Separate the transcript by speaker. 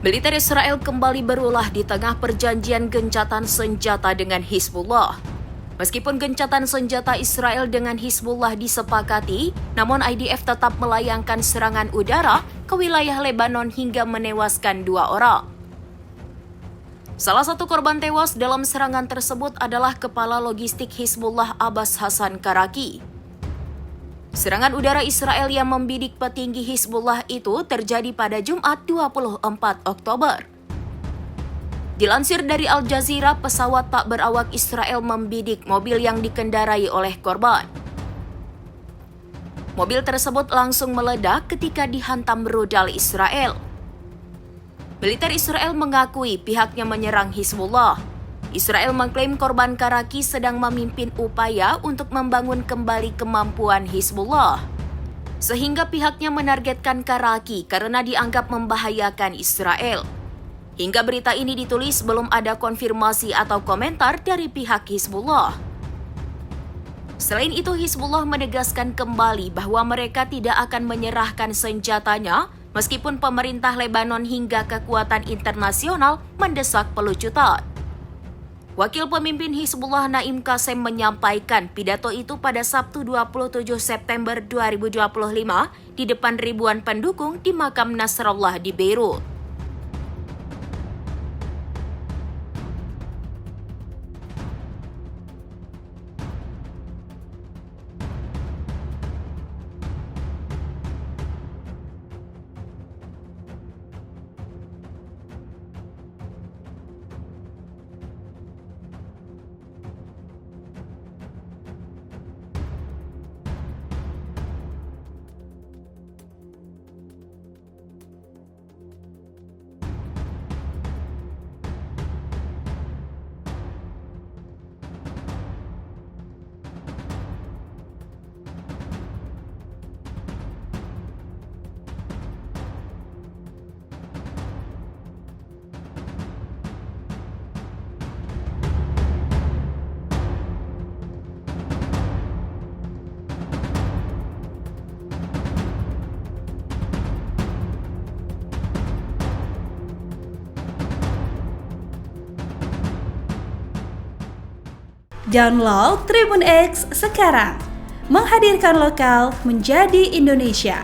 Speaker 1: Militer Israel kembali berulah di tengah perjanjian gencatan senjata dengan Hizbullah. Meskipun gencatan senjata Israel dengan Hizbullah disepakati, namun IDF tetap melayangkan serangan udara ke wilayah Lebanon hingga menewaskan 2 orang. Salah satu korban tewas dalam serangan tersebut adalah Kepala Logistik Hizbullah Abbas Hassan Karaki. Serangan udara Israel yang membidik petinggi Hizbullah itu terjadi pada Jumat 24 Oktober. Dilansir dari Al Jazeera, pesawat tak berawak Israel membidik mobil yang dikendarai oleh korban. Mobil tersebut langsung meledak ketika dihantam rudal Israel. Militer Israel mengakui pihaknya menyerang Hizbullah. Israel mengklaim korban Karaki sedang memimpin upaya untuk membangun kembali kemampuan Hizbullah. Sehingga pihaknya menargetkan Karaki karena dianggap membahayakan Israel. Hingga berita ini ditulis belum ada konfirmasi atau komentar dari pihak Hizbullah. Selain itu, Hizbullah menegaskan kembali bahwa mereka tidak akan menyerahkan senjatanya meskipun pemerintah Lebanon hingga kekuatan internasional mendesak pelucutan. Wakil pemimpin Hizbullah Naim Qassem menyampaikan pidato itu pada Sabtu 27 September 2025 di depan ribuan pendukung di makam Nasrallah di Beirut.
Speaker 2: Download Tribun X sekarang, menghadirkan lokal menjadi Indonesia.